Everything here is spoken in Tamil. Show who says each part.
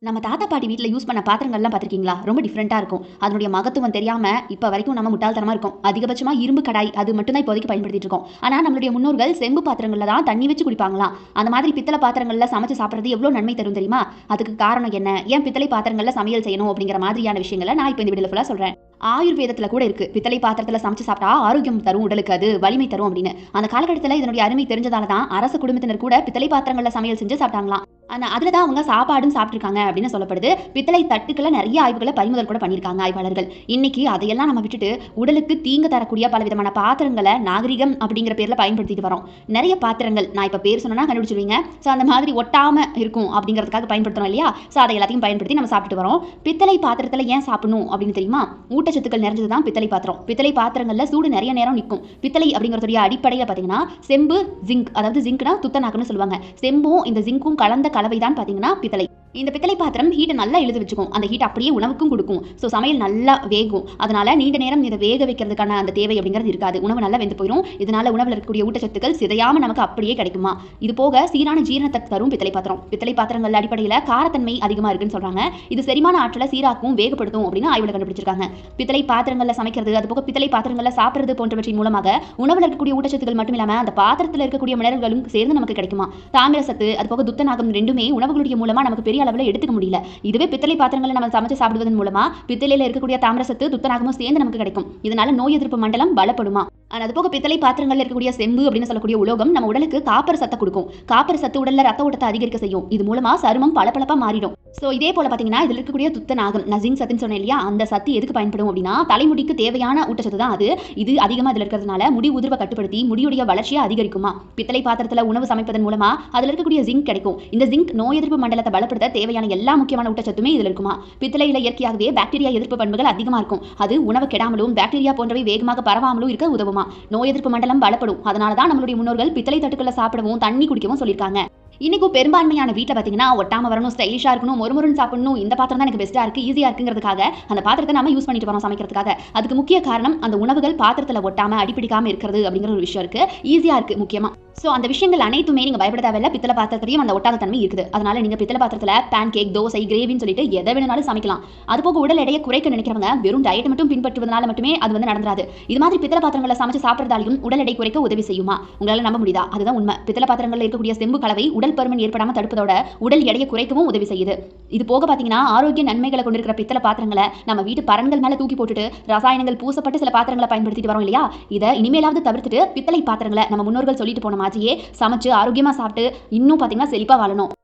Speaker 1: நம்ம தாத்தா பாட்டி வீட்டில் யூஸ் பண்ண பாத்திரங்கள்லாம் பார்த்துருக்கீங்களா? ரொம்ப டிஃப்ரெண்ட்டாக இருக்கும். அதனுடைய மகத்துவம் தெரியாமல் இப்போ வரைக்கும் நம்ம முட்டாள்தனமாக இருக்கும். அதிகபட்சமாக இரும்பு கடாய் அது மட்டும் தான் இப்போதைக்கு பயன்படுத்திட்டு இருக்கோம். ஆனால் நம்மளுடைய முன்னோர்கள் செம்பு பாத்திரங்களில் தான் தண்ணி வச்சு குடிப்பாங்களாம். அந்த மாதிரி பித்தளை பாத்திரங்களில் சமைச்சு சாப்பிட்றது எவ்வளோ நன்மை தரும் தெரியுமா? அதுக்கு காரணம் என்ன? ஏன் பித்தளை பாத்திரங்களில் சமையல் செய்யணும் அப்படிங்கிற மாதிரியான விஷயங்களை நான் இப்போ இந்த வீடியோவில் ஃபுல்லாக சொல்கிறேன். ஆயுர்வேதத்தில் கூட இருக்கு, பித்தளை பாத்திரத்தில் சமைச்சு சாப்பிட்டா ஆரோக்கியம் தரும், உடலுக்கு அது வலிமை தரும் அப்படின்னு. அந்த காலகட்டத்தில் இதனுடைய அருமை தெரிஞ்சதால தான் அரச குடும்பத்தினர் கூட பித்தளை பாத்திரங்களில் சமையல் செஞ்சு சாப்பிட்டாங்களாம். அதில் தான் அவங்க சாப்பாடும் சாப்பிட்ருக்காங்க அப்படின்னு சொல்லப்படுது. பித்தளை தட்டுக்களை நிறைய ஆய்வுகளை பறிமுதல் கூட பண்ணியிருக்காங்க ஆய்வாளர்கள். இன்னைக்கு அதையெல்லாம் நம்ம விட்டுட்டு உடலுக்கு தீங்கு தரக்கூடிய பல விதமான பாத்திரங்களை நாகரிகம் அப்படிங்கிற பேரில் பயன்படுத்திட்டு வரோம். நிறைய பாத்திரங்கள் நான் இப்போ பேர் சொன்னா கண்டுபிடிச்சிருவீங்க. ஸோ அந்த மாதிரி ஒட்டாமல் இருக்கும் அப்படிங்கிறதுக்காக பயன்படுத்துறோம் இல்லையா? ஸோ அதை எல்லாத்தையும் பயன்படுத்தி நம்ம சாப்பிட்டு வரோம். பித்தளை பாத்திரத்தில் ஏன் சாப்பிடணும் அப்படின்னு தெரியுமா? ஊட்டச்சத்துக்கள் நிறைஞ்சது தான் பித்தளை பாத்திரம். பித்தளை பாத்திரங்களில் சூடு நிறைய நேரம் நிற்கும். பித்தளை அப்படிங்கிறதுடைய அடிப்படையில் பார்த்தீங்கன்னா செம்பு, ஜிங்க், அதாவது ஜிங்க்னா துத்தநாகம்னு சொல்லுவாங்க. செம்பும் இந்த ஜிங்க்கும் கலந்த கலவை தான் பார்த்தீங்கன்னா பித்தளை. இந்த பித்தளை பாத்திரம் ஹீட்டை நல்லா இழுத்து வச்சுக்கும். அந்த ஹீட் அப்படியே உணவுக்கும் கொடுக்கும். ஸோ சமையல் நல்லா வேகும். அதனால நீண்ட நேரம் இதை வேக வைக்கிறதுக்கான அந்த தேவை அப்படிங்கிறது இருக்காது. உணவு நல்லா வெந்து போயிடும். இதனால உணவில் இருக்கக்கூடிய ஊட்டச்சத்துக்கள் சிதையாம நமக்கு அப்படியே கிடைக்குமா. இது போக சீரான ஜீரணத்தை தரும் பித்தளை பாத்திரம். பித்தளை பாத்திரங்கள் அடிப்படையில் காரத்தன்மை அதிகமாக இருக்குன்னு சொல்றாங்க. இது செரிமான ஆற்றலை சீராக்கும், வேகப்படுத்தும் அப்படின்னு ஆய்வுல கண்டுபிடிச்சிருக்காங்க. பித்தளை பாத்திரங்களில் சமைக்கிறது, அது போக பித்தளை பாத்திரங்களில் சாப்பிட்றது போன்றவற்றின் மூலமாக உணவில் இருக்கக்கூடிய ஊட்டச்சத்துக்கள் மட்டும் இல்லாமல் அந்த பாத்திரத்தில் இருக்கக்கூடிய மினரல்களும் சேர்ந்து நமக்கு கிடைக்குமா. தாமிர சத்து, அது போக துத்தநாகம் ரெண்டுமே உணவுகளுடைய மூலமா நமக்கு பெரிய அளவில் எடுத்துக்க முடியல. இதுவே பித்தளை பாத்திரங்களை நம்ம சமைச்சு சாப்பிடுவதன் மூலமா பித்தளையில இருக்கக்கூடிய தாமிரசத்து, துத்தநாகமும் சேர்ந்து நமக்கு கிடைக்கும். இதனால நோய் எதிர்ப்பு மண்டலம் பலப்படுமா. அது போக பித்தளை பாத்திரங்கள் இருக்கக்கூடிய செம்பு அப்படின்னு சொல்லக்கூடிய உலோகம் நம்ம உடலுக்கு காப்பர் சத்தை கொடுக்கும். காப்பர் சத்து உடல்ல ரத்த ஓட்டத்தை அதிகரிக்க செய்யும். இது மூலமா சருமம் பளபளப்பா மாறிடும். ஸோ இதே போல பார்த்தீங்கன்னா இதில் இருக்கக்கூடிய துத்தநாகம், நசிங் சத்துன்னு சொன்னேன் இல்லையா? அந்த சத்து எதுக்கு பயன்படும் அப்படின்னா தலைமுடிக்கு தேவையான ஊட்டச்சத்து தான் அது. இது அதிகமாக இதில் இருக்கிறதுனால முடி உதிர்வை கட்டுப்படுத்தி முடியுடைய வளர்ச்சியை அதிகரிக்குமா. பித்தளை பாத்திரத்தில் உணவு சமைப்பதன் மூலமா அதில் இருக்கக்கூடிய ஜிங்க் கிடைக்கும். இந்த ஜிங்க் நோய் எதிர்ப்பு மண்டலத்தை பலப்படுத்த தேவையான எல்லா முக்கியமான ஊட்டச்சத்துமே இதில் இருக்குமா. பித்தளையில இயற்கையாகவே பாக்டீரியா எதிர்ப்பு பண்புகள் அதிகமாக இருக்கும். அது உணவு கெடாமலும் பாக்டீரியா போன்றவை வேகமாக பரவாமலும் இருக்க உதவுமா. நோய் எதிர்ப்பு மண்டலம் பலப்படும். அதனால தான் நம்மளுடைய முன்னோர்கள் பித்தளை தட்டுக்களை சாப்பிடவும் தண்ணி குடிக்கவும் சொல்லியிருக்காங்க. இன்னைக்கும் பெரும்பான்மையான வீட்டில் பார்த்தீங்கன்னா ஒட்டாம வரணும், ஸ்டைலிஷாக இருக்கணும், மொறுமொறுன்னு சாப்பிடணும், இந்த பாத்திரம் தான் எனக்கு பெஸ்ட்டாக இருக்குது, ஈஸியாக இருக்குங்கிறதுக்காக அந்த பாத்திரத்தை நம்ம யூஸ் பண்ணிட்டு வரோம் சமைக்கிறதுக்காக. அதுக்கு முக்கிய காரணம் அந்த உணவுகள் பாத்திரத்தில் ஒட்டாமல் அடிப்பிடிக்காமல் இருக்கிறது அப்படிங்கிற ஒரு விஷயம் இருக்குது. ஈஸியாக இருக்குது முக்கியமாக. ஸோ அந்த விஷயங்கள் அனைத்துமே நீங்கள் பயப்பட தேவையில்லை. பித்தளை பாத்திரத்திலையும் அந்த ஒட்டாத தன்மை இருக்குது. அதனால நீங்கள் பித்தளை பாத்திரத்தில் பேன் கேக், தோசை, கிரேவின்னு சொல்லிட்டு எதை வேணுனாலும் சமைக்கலாம். அதுபோக உடல் எடையை குறைக்க நினைக்கிறவங்க வெறும் டயட் மட்டும் பின்பற்றுவதனால மட்டுமே அது நடந்துராது. இது மாதிரி பித்தளை பாத்திரங்களை சமைச்சு சாப்பிட்றதாலையும் உடல் எடை குறைக்க உதவி செய்யுமா. உங்களால் நம்ப முடியுதா? அதுதான் உண்மை. பித்தளை பாத்திரங்களில் இருக்கக்கூடிய செம்பு கலவை உடல் பருமன் ஏற்படாமல் தடுப்பதோட உடல் எடையை குறைக்கவும் உதவி செய்யுது. இது போக பார்த்தீங்கன்னா ஆரோக்கிய நன்மைகளை கொண்டிருக்கிற பித்தளை பாத்திரங்களை நம்ம வீட்டு பரன்கள் மேலே தூக்கி போட்டுட்டு ரசாயனங்கள் பூசப்பட்டு சில பாத்திரங்களை பயன்படுத்திட்டு வரோம் இல்லையா? இதை இனிமேலாவது தவிர்த்துட்டு பித்தளை பாத்திரங்களை நம்ம முன்னோர்கள் சொல்லிட்டு போன மாதிரியே சமைச்சு ஆரோக்கியமாக சாப்பிட்டு இன்னும் பார்த்தீங்கன்னா செழிப்பாக வாழணும்.